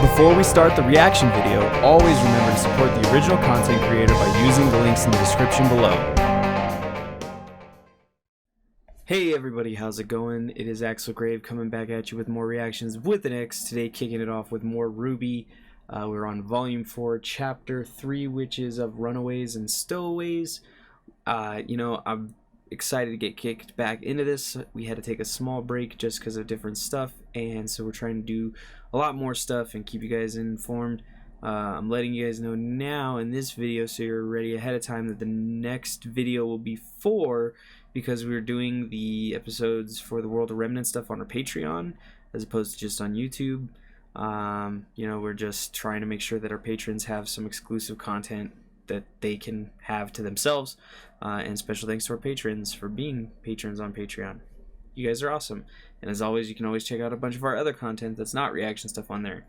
Before we start the reaction video, always remember to support the original content creator by using the links in the description below. Hey everybody, how's it going? It is Axel coming back at you with more reactions with an X. Today kicking it off with more RWBY. We're on Volume 4, Chapter 3, which is of Runaways and Stowaways. I'm excited to get kicked back into this. We had to take a small break just because of different stuff, and so we're trying to do a lot more stuff and keep you guys informed. I'm letting you guys know now in this video so you're ready ahead of time that the next video will be 4, because we're doing the episodes for the World of Remnant stuff on our Patreon as opposed to just on YouTube. We're just trying to make sure that our patrons have some exclusive content that they can have to themselves, and special thanks to our patrons for being patrons on Patreon. You guys are awesome, and as always, you can always check out a bunch of our other content that's not reaction stuff on there.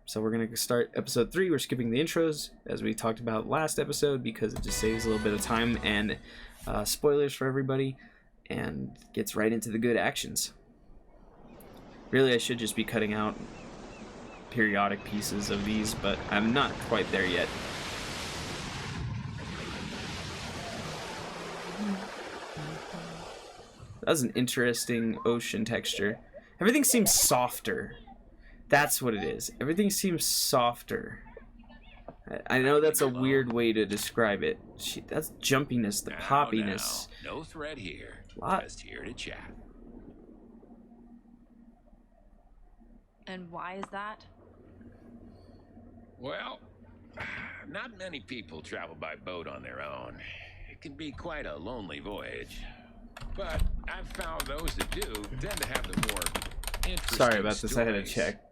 So we're gonna start episode 3. We're skipping the intros as we talked about last episode because it just saves a little bit of time and spoilers for everybody and gets right into the good actions. Really, I should just be cutting out periodic pieces of these, but I'm not quite there yet. That was an interesting ocean texture. Everything seems softer. That's what it is. Everything seems softer. I know that's a weird way to describe it. That's jumpiness, the poppiness. No threat here. Just here to chat. And why is that? Well, not many people travel by boat on their own. It can be quite a lonely voyage. But I've found those that do tend to have the more interesting Sorry about this, stories. I had to check.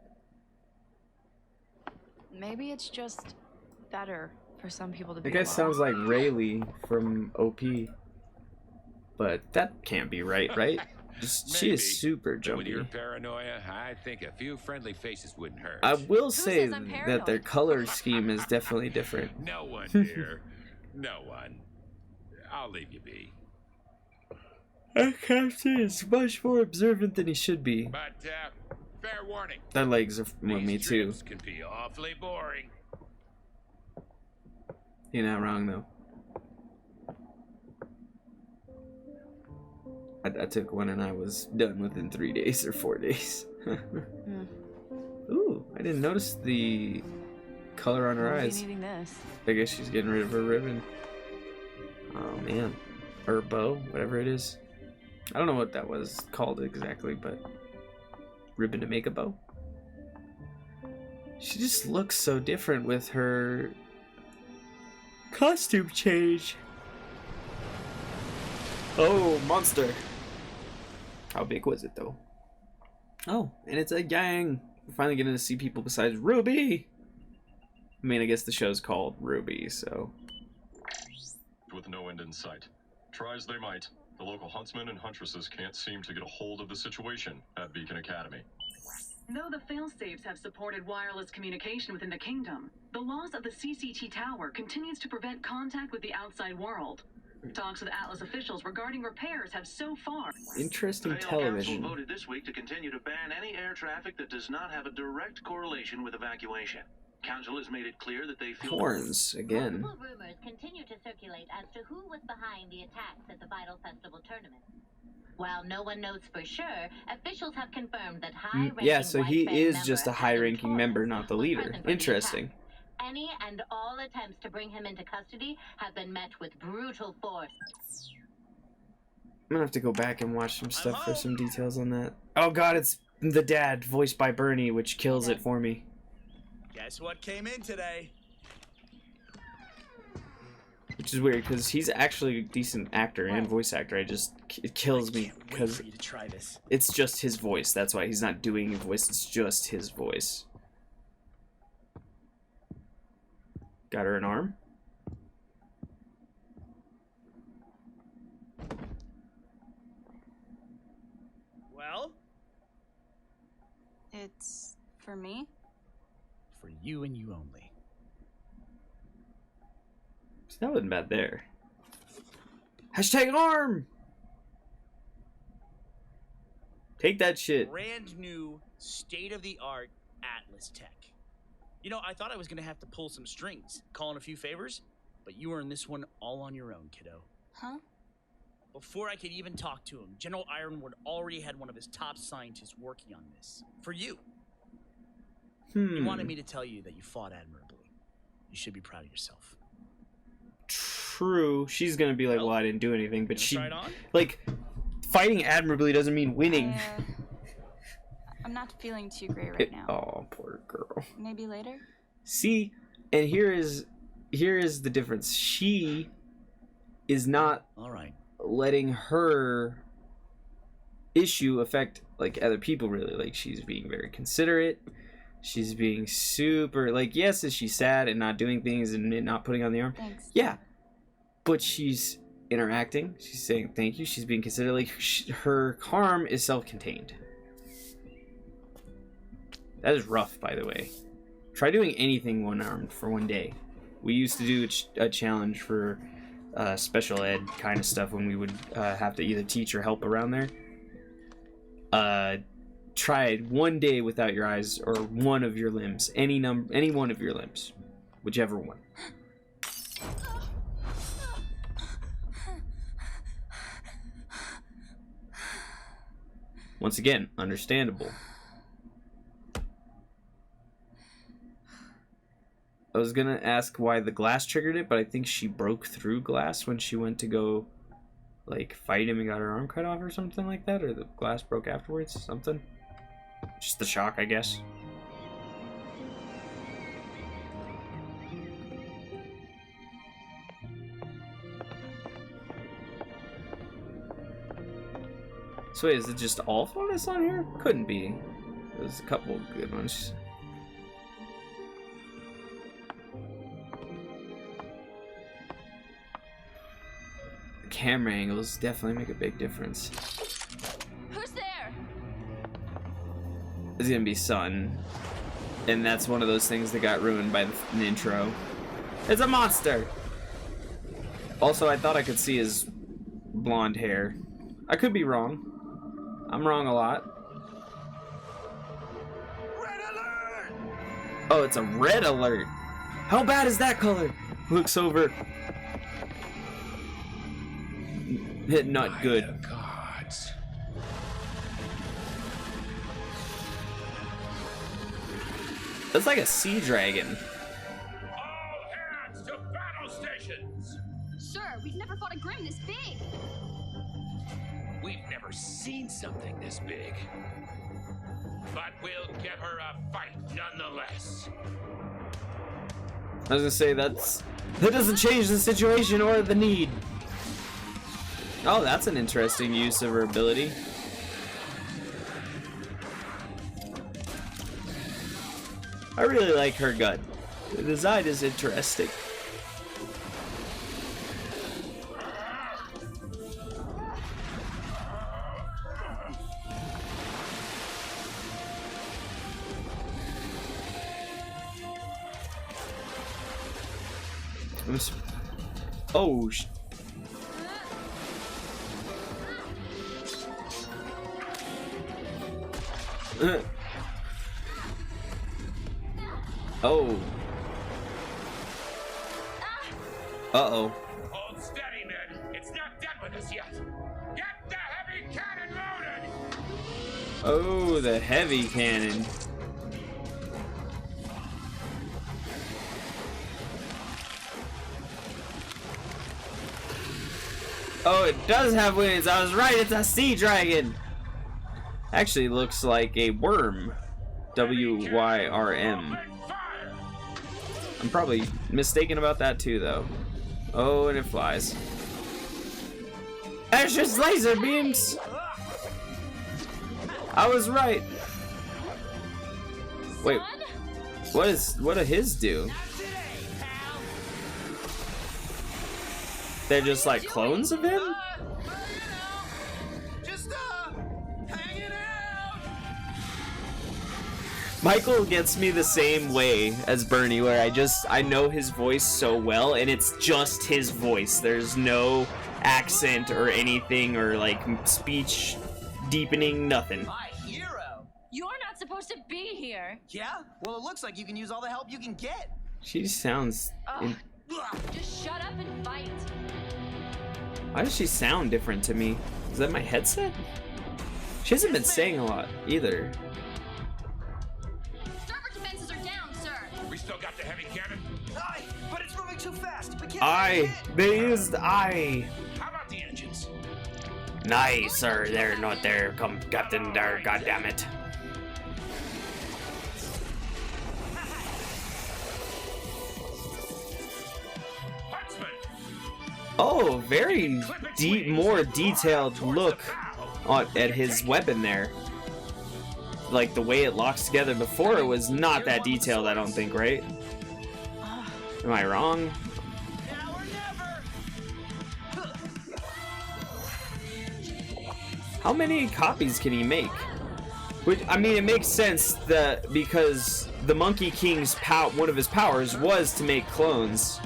Maybe it's just better for some people to be That guy alone. sounds like Rayleigh from OP. But that can't be right? She is super But with your jumpy. paranoia, I think a few friendly faces wouldn't hurt. I will say says I'm that their paranoid? color scheme is definitely different. No one, dear. No one. I'll leave you be. Our captain is much more observant than he should be. But, fair warning. Their legs are with me These too. trips can be awfully boring. You're not wrong though. I took one and I was done within 3 days or 4 days. Ooh, I didn't notice the color on her Won't be eyes. needing this. I guess she's getting rid of her ribbon. Oh man. Or bow, whatever it is. I don't know what that was called exactly, but ribbon to make a bow. She just looks so different with her costume change. Oh, monster. How big was it though? Oh, and it's a gang. We're finally getting to see people besides RWBY. I mean, I guess the show's called RWBY, so. With no end in sight. Try as they might, the local huntsmen and huntresses can't seem to get a hold of the situation at Beacon Academy. Though the failsafes have supported wireless communication within the kingdom, the loss of the CCT tower continues to prevent contact with the outside world. Talks with Atlas officials regarding repairs have so far. Interesting Council television. voted this week to continue to ban any air traffic that does not have a direct correlation with evacuation. Council has made it clear that they feel Horns again. Multiple rumors continue to circulate as to who was behind the attacks at the Vital Festival tournament. While no one knows for sure, officials have confirmed that high-ranking Yeah, so he White Band is member just a Adam high-ranking member, Torrance not the was leader. present for the Interesting. attack. Any and all attempts to bring him into custody have been met with brutal force. I'm gonna have to go back and watch some stuff for some details on that. Oh god, it's the dad, voiced by Bernie, which kills it for me. Guess what came in today? Which is weird, because he's actually a decent actor and voice actor. It kills me, because For you to try this. it's just his voice. That's why he's not doing a voice, it's just his voice. Got her an arm? Well, It's for me. for you and you only. So that wasn't bad there. Hashtag arm! Take that shit. Brand new, state-of-the-art Atlas tech. You know, I thought I was gonna have to pull some strings, call in a few favors, but you earned this one all on your own, kiddo. Huh? Before I could even talk to him, General Ironwood already had one of his top scientists working on this. For you. He wanted me to tell you that you fought admirably. You should be proud of yourself. True. She's gonna be like, well, I didn't do anything, but she, Try it on? like, fighting admirably doesn't mean winning. I'm not feeling too great right now. Oh, poor girl. Maybe later? See, and here is the difference. She is not All right. letting her issue affect like other people really. Like, she's being very considerate. She's being super, like, yes, is she sad and not doing things and not putting on the arm? Thanks. Yeah, but she's interacting. She's saying thank you. She's being considerate. Like, her harm is self-contained. That is rough, by the way. Try doing anything one-armed for one day. We used to do a challenge for special ed kind of stuff when we would have to either teach or help around there. Try it one day without your eyes or one of your limbs. Any one of your limbs. Whichever one. Once again, understandable. I was gonna ask why the glass triggered it, but I think she broke through glass when she went to go, like, fight him and got her arm cut off or something like that, or the glass broke afterwards, something. Just the shock, I guess. So wait, is it just all photos on here? Couldn't be. There's a couple good ones. Camera angles definitely make a big difference. Who's there? It's gonna be Sun, and that's one of those things that got ruined by the intro. It's a monster! Also, I thought I could see his blonde hair. I could be wrong. I'm wrong a lot. Red alert! Oh, it's a red alert! How bad is that color? Looks over. Not good. By the gods. That's like a sea dragon. All hands to battle stations! Sir, we've never fought a Grim this big. We've never seen something this big. But we'll give her a fight nonetheless. I was gonna say that doesn't change the situation or the need. Oh, that's an interesting use of her ability. I really like her gun. The design is interesting. Oh, oh. Uh-oh. Hold steady, men. It's not done with us yet. Get the heavy cannon loaded! Oh, the heavy cannon. Oh, it does have wings. I was right. It's a sea dragon. Actually, looks like a worm. W-Y-R-M. I'm probably mistaken about that too, though. Oh, and it flies. That's just laser beams. I was right. Wait, what do his do? They're just like clones of him? Hanging out. Michael gets me the same way as Bernie, where I know his voice so well, and it's just his voice. There's no accent or anything, or like speech deepening, nothing. My hero. You're not supposed to be here. Yeah? Well, it looks like you can use all the help you can get. She sounds. Just shut up and fight. Why does she sound different to me? Is that my headset? She hasn't been saying a lot either. Server defenses are down, sir. We still got the heavy cannon? Aye, but it's moving too fast. We can't. They used I. How about the engines? Nice, sir. They're not there. Come, Captain. There. God damn it. Huntsman! Oh, very deep, more detailed look at his weapon there. Like the way it locks together. Before it was not that detailed, I don't think, right? Am I wrong? Now or never. How many copies can he make? Which, I mean, it makes sense that because the Monkey King's one of his powers was to make clones.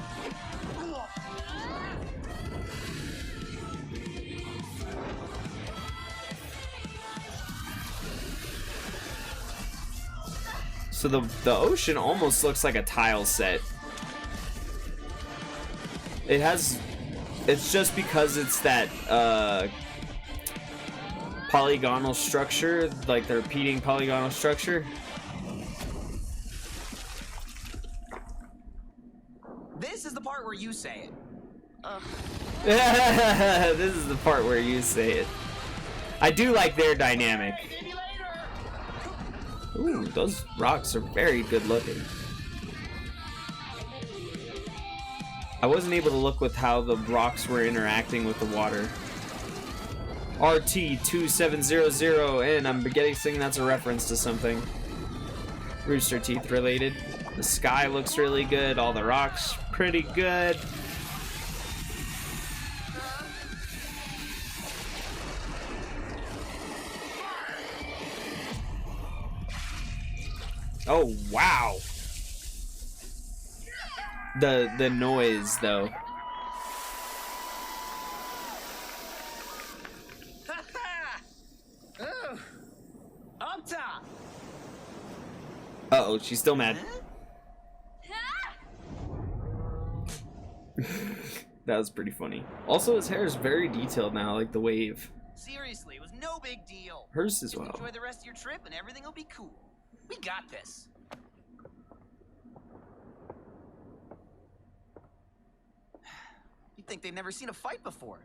So the ocean almost looks like a tile set. It's just because it's that polygonal structure, like the repeating polygonal structure. This is the part where you say it. This is the part where you say it. I do like their dynamic. Ooh, those rocks are very good looking. I wasn't able to look with how the rocks were interacting with the water. RT2700, and I'm guessing that's a reference to something Rooster Teeth related. The sky looks really good, all the rocks pretty good. Oh wow. The noise though. Up top. Uh-oh, she's still mad. That was pretty funny. Also, his hair is very detailed now, like the wave. Seriously, it was no big deal. Hers as Just well. enjoy the rest of your trip and everything will be cool. We got this. You'd think they've never seen a fight before.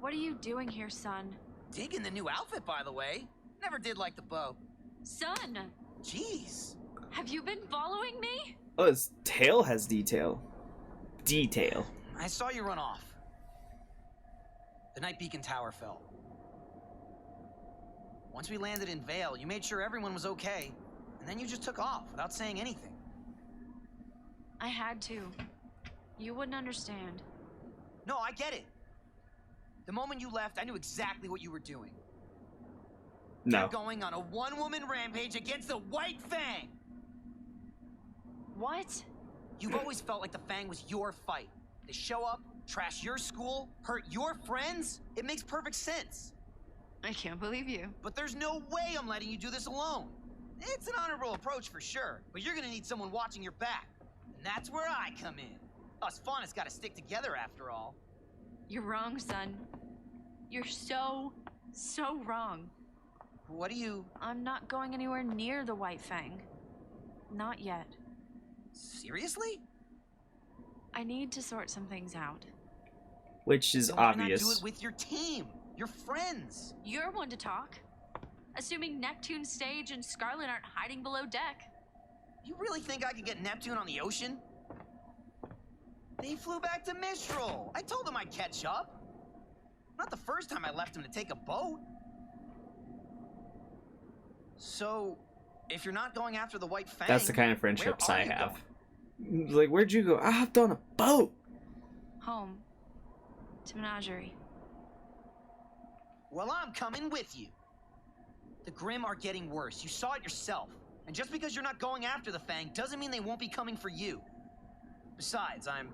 What are you doing here, son? Digging the new outfit, by the way. Never did like the bow. Son! Jeez. Have you been following me? Oh, his tail has detail. Detail. I saw you run off. The night Beacon Tower fell. Once we landed in Vale, you made sure everyone was okay, and then you just took off without saying anything. I had to. You wouldn't understand. No, I get it. The moment you left, I knew exactly what you were doing. No. You're going on a one-woman rampage against the White Fang! What? You've always felt like the Fang was your fight. They show up, trash your school, hurt your friends. It makes perfect sense. I can't believe you. But there's no way I'm letting you do this alone. It's an honorable approach for sure, but you're gonna need someone watching your back. And that's where I come in. Us Faunus gotta stick together after all. You're wrong, son. You're so wrong. What do you... I'm not going anywhere near the White Fang. Not yet. Seriously? I need to sort some things out. Which is Then why obvious. not do it with your team? Your friends? You're one to talk. Assuming Neptune Stage and Scarlet aren't hiding below deck. You really think I could get Neptune on the ocean? They flew back to Mistral. I told them I'd catch up. Not the first time I left him to take a boat. So, if you're not going after the White Fang... That's the kind of friendships where are I you have. going? Like, where'd you go? I hopped on a boat. Home. To Menagerie. Well, I'm coming with you. The Grimm are getting worse. You saw it yourself. And just because you're not going after the Fang doesn't mean they won't be coming for you. Besides, I'm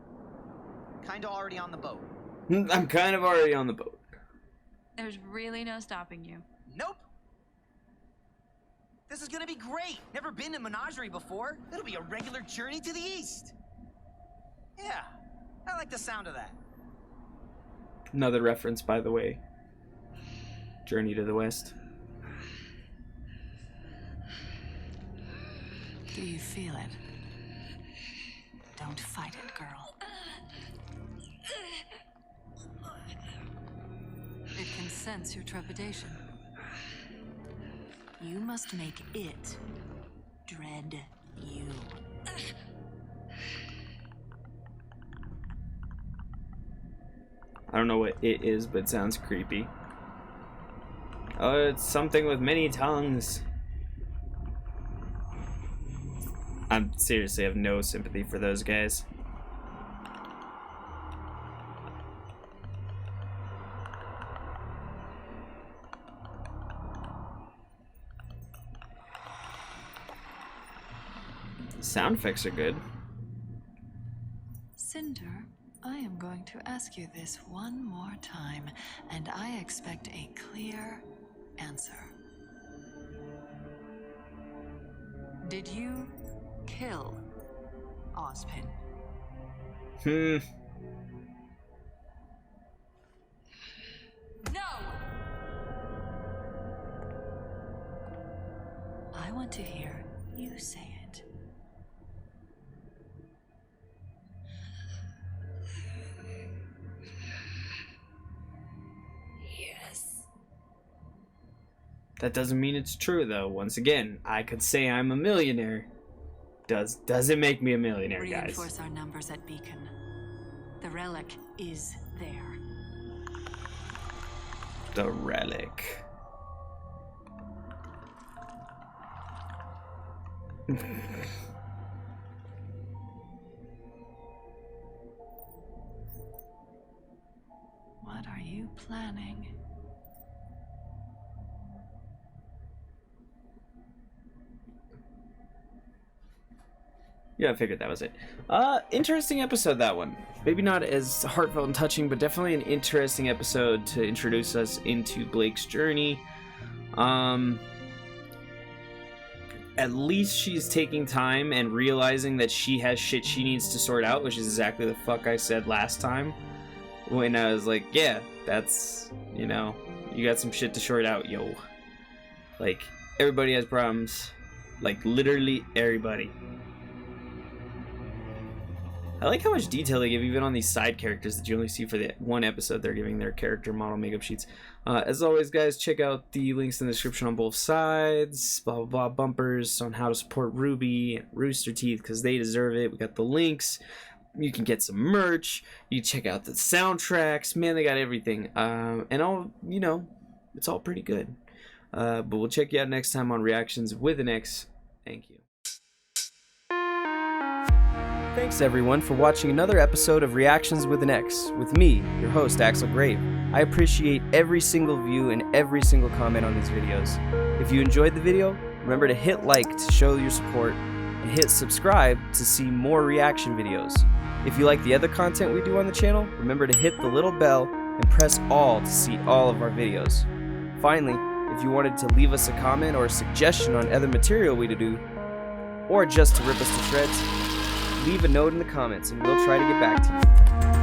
kinda already on the boat. I'm kind of already on the boat. There's really no stopping you. Nope. This is gonna be great. Never been to Menagerie before. It'll be a regular journey to the east. Yeah, I like the sound of that. Another reference, by the way. Journey to the West. Do you feel it? Don't fight it, girl. It can sense your trepidation. You must make it dread you. I don't know what it is, but it sounds creepy. Oh, it's something with many tongues. I seriously have no sympathy for those guys. The sound effects are good. Cinder, I am going to ask you this one more time, and I expect a clear answer. Did you kill Ozpin? No! I want to hear you say it. Yes. That doesn't mean it's true, though. Once again, I could say I'm a millionaire. Does it make me a millionaire, guys? Reinforce our numbers at Beacon. The relic is there. The relic. What are you planning? Yeah, I figured that was it. Interesting episode, that one. Maybe not as heartfelt and touching, but definitely an interesting episode to introduce us into Blake's journey. At least she's taking time and realizing that she has shit she needs to sort out, which is exactly the fuck I said last time. When I was like, yeah, that's, you know, you got some shit to sort out, yo. Like, everybody has problems. Like, literally everybody. I like how much detail they give even on these side characters that you only see for the one episode they're giving their character model makeup sheets. As always, guys, check out the links in the description on both sides. Blah, blah, blah, bumpers on how to support RWBY and Rooster Teeth because they deserve it. We got the links. You can get some merch. You can check out the soundtracks. Man, they got everything. And all, you know, it's all pretty good. But we'll check you out next time on ReaXtions with an X. Thank you. Thanks everyone for watching another episode of ReaXtions with an X with me, your host Axel Grave. I appreciate every single view and every single comment on these videos. If you enjoyed the video, remember to hit like to show your support and hit subscribe to see more reaction videos. If you like the other content we do on the channel, remember to hit the little bell and press all to see all of our videos. Finally, if you wanted to leave us a comment or a suggestion on other material we to do, or just to rip us to shreds, leave a note in the comments and we'll try to get back to you.